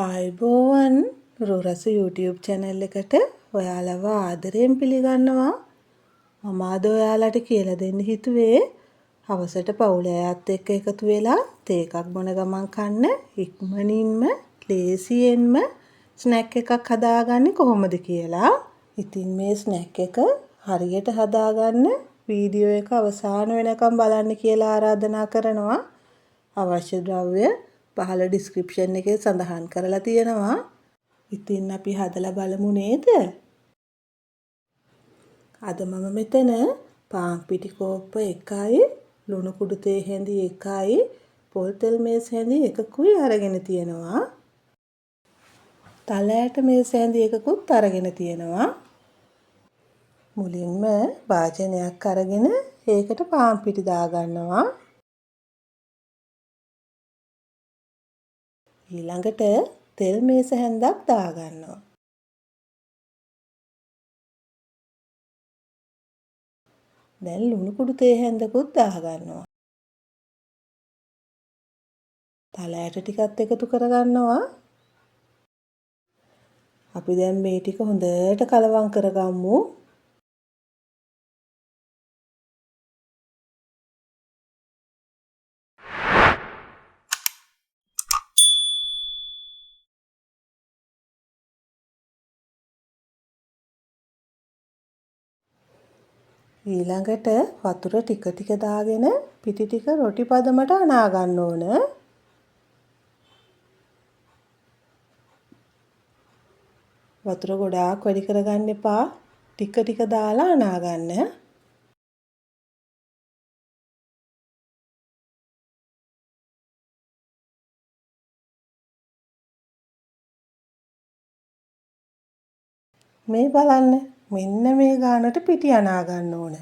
ආයුබෝවන් රෝරස YouTube channel එකට ඔයාලව ආදරයෙන් පිළිගන්නවා. මම අද ඔයාලට කියලා දෙන්න හිතුවේ හවසට පවුලේ අයත් එක්ක එකතු වෙලා තේ එකක් බොන ගමන් කන්න ඉක්මනින්ම ලේසියෙන්ම ස්නැක් එකක් හදාගන්නේ කොහොමද කියලා. ඉතින් මේ ස්නැක් එක හරියට හදාගන්න වීඩියෝ එක අවසාන වෙනකම් බලන්න කියලා ආරාධනා කරනවා. අවශ්‍ය ද්‍රව්‍ය පහළ ඩිස්ක්‍රිප්ෂන් එකේ සඳහන් කරලා තියෙනවා. ඉතින් අපි හදලා බලමු නේද? අද මම මෙතන පාන් පිටි කෝප්ප 1යි, ලුණු කුඩු තේ හැඳි 1යි, පොල් තෙල් මේස් හැඳි 1කුයි අරගෙන තියෙනවා. තල ඇට මේස් හැඳි 1කුත් අරගෙන තියෙනවා. මුලින්ම වාජනයක් අරගෙන ඒකට පාන් පිටි දාගන්නවා. ඊළඟට තෙල් මේස හැන්දක් දාගන්නවා. දැන් ලුණු කුඩු තේ හැන්දකුත් දාගන්නවා. තල ඇට ටිකත් එකතු කරගන්නවා. අපි දැන් මේ ටික හොඳට කලවම් කරගමු. ඊළඟට වතුර ටික ටික දාගෙන පිටි ටික රොටි පදමට අනා ගන්න ඕන. වතුර ගොඩාක් වැඩි කරගන්න එපා. ටික ටික දාලා අනා ගන්න. මේ බලන්න. මෙන්න මේ ගානට පිටි අනා ගන්න ඕන.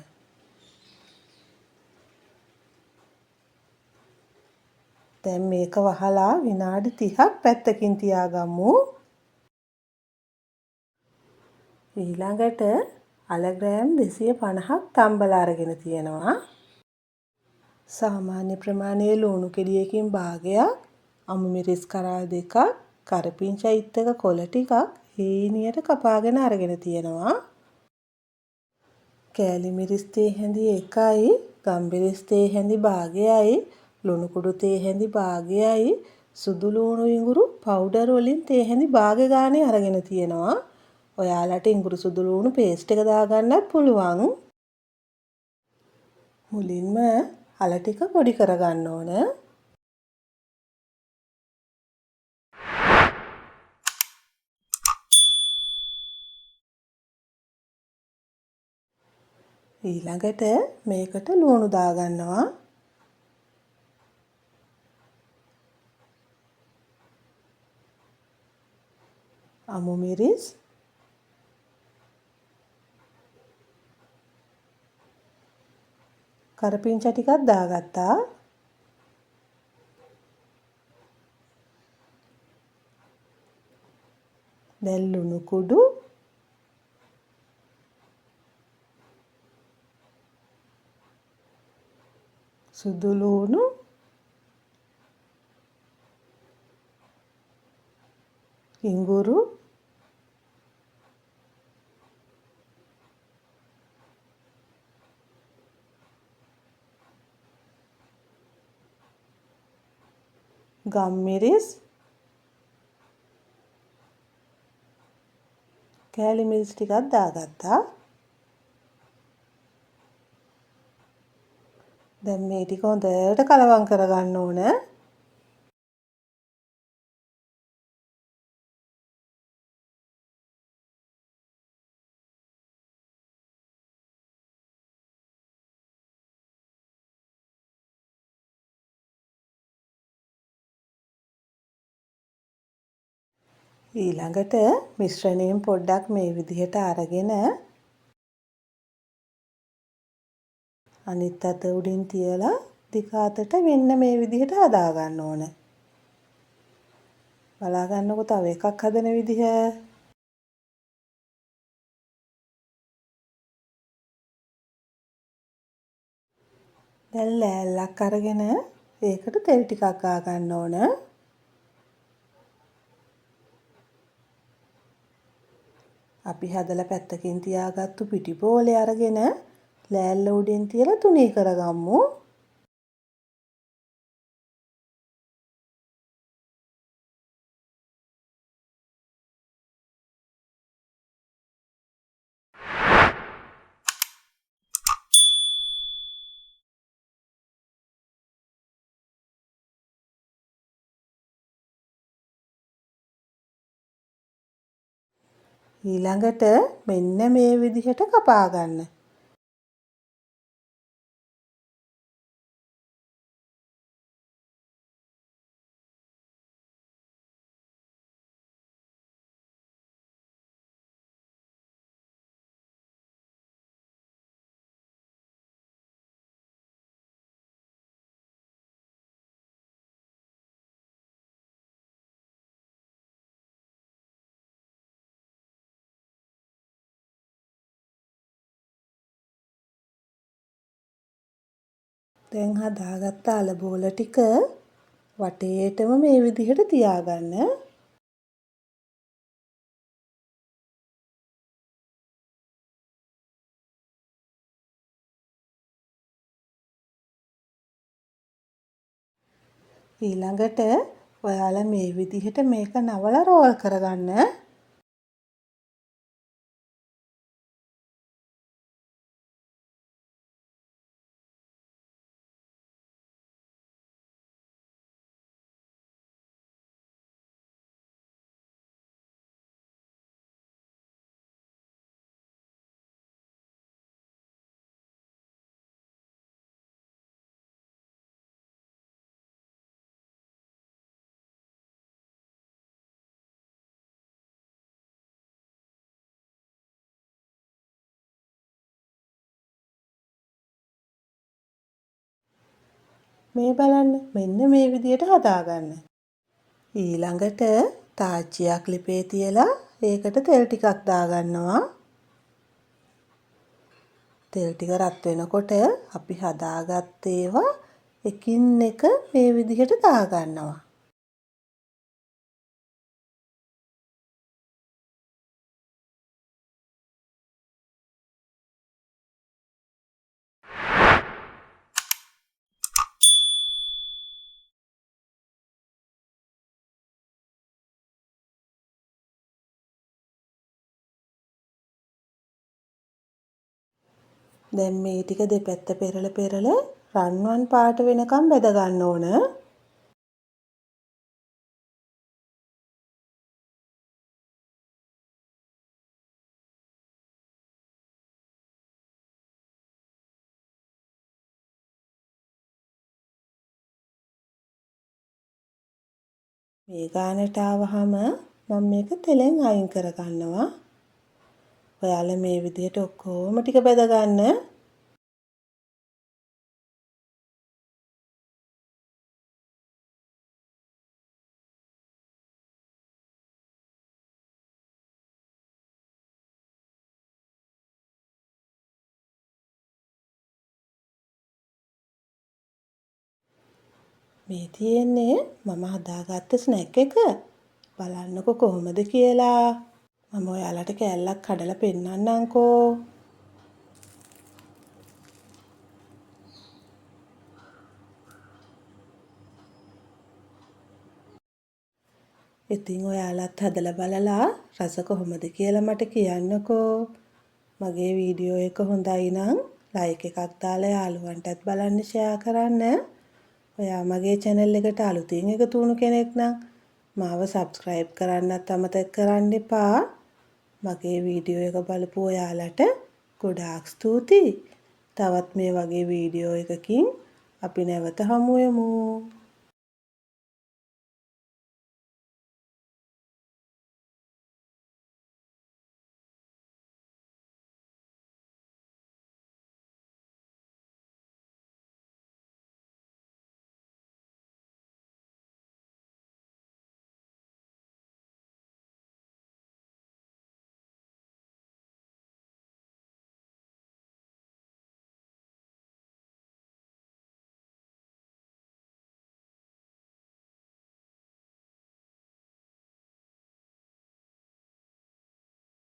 දැන් මේක වහලා විනාඩි 30ක් පැත්තකින් තියාගමු. ඊළඟට අල ග්‍රෑම් 250ක් තම්බලා අරගෙන තියෙනවා. සාමාන්‍ය ප්‍රමාණයේ ලුණු කෙඩියකින් භාගයක්, අමු මිරිස් කරල් දෙකක්, කරපිංචා ඉත්තක කොළ ටිකක් හීනියට කපාගෙන අරගෙන තියෙනවා. කෑලි මිරිස් තේ හැඳි 1යි, ගම්මිරිස් තේ හැඳි භාගයයි, ලුණු කුඩු තේ හැඳි භාගයයි, සුදු ලුණු ඉඟුරු පවුඩර් වලින් තේ හැඳි භාග ගානේ අරගෙන තියෙනවා. ඔයාලට ඉඟුරු සුදු ලුණු පේස්ට් එක දාගන්නත් පුළුවන්. මුලින්ම අල ටික පොඩි කරගන්න ඕන. ඊළඟට මේකට ලුණු දාගන්නවා. අමු මිරිස්, කරපිංචා ටිකක් දාගත්තා. දැන් ලුණු කුඩු, සුදු ලුණු, ඉඟුරු, ගම්මිරිස්, කෑලි මිරිස් ටිකක් දාගත්තා. දැන් මේ ටික හොඳට කලවම් කරගන්න ඕන. ඊළඟට මිශ්‍රණයෙන් පොඩ්ඩක් මේ විදිහට අරගෙන අනිත් අත උඩින් තියලා දිග අතට මෙන්න මේ විදිහට හදා ගන්න ඕන. බලා ගන්නකො තව එකක් හදන විදිහ. දැන් ලෑල්ලක් අරගෙන ඒකට තෙල් ටිකක් ගා ගන්න ඕන. අපි හදලා පැත්තකින් තියාගත්තු පිටි බෝලේ අරගෙන ලෑල්ල උඩින් තියලා තුනී කරගමු. ඊළඟට මෙන්න මේ විදිහට කපා ගන්න. දැන් හදාගත්ත අල බෝල ටික වටේටම මේ විදිහට තියාගන්න. ඊළඟට ඔයාලා මේ විදිහට මේක නවලා රෝල් කරගන්න. මේ බලන්න මෙන්න මේ විදිහට හදාගන්න. ඊළඟට තාච්චියක් ලිපේ තියලා ඒකට තෙල් ටිකක් දාගන්නවා. තෙල් ටික රත් වෙනකොට අපි හදාගත්ත ඒවා එකින් එක මේ විදිහට දාගන්නවා. දැන් මේ ටික දෙපැත්ත පෙරල රන්වන් පාට වෙනකම් බෙද ගන්න ඕන. මේ ගානට ආවහම මම මේක තෙලෙන් අයින් කරගන්නවා. ඔයාලා මේ විදිහට ඔක්කොම ටික බෙද ගන්න. මේ තියෙන්නේ මම හදාගත්ත ස්නැක් එක. බලන්නකෝ කොහොමද කියලා. මම ඔයාලට කෑල්ලක් කඩලා පෙන්නන්නම්කෝ. ඉතින් ඔයාලත් හදලා බලලා රස කොහොමද කියලා මට කියන්නකෝ. මගේ වීඩියෝ එක හොඳයි නම් ලයික් එකක් දාලා යාළුවන්ටත් බලන්න ෂෙයා කරන්න. ඔයා මගේ channel එකට අලුතින් එකතු වුණු කෙනෙක් නම් මාව subscribe කරන්නත් අමතක කරන්න එපා. මගේ වීඩියෝ එක බලපු ඔයාලට ගොඩාක් ස්තුතියි. තවත් මේ වගේ වීඩියෝ එකකින් අපි නැවත හමු වෙමු.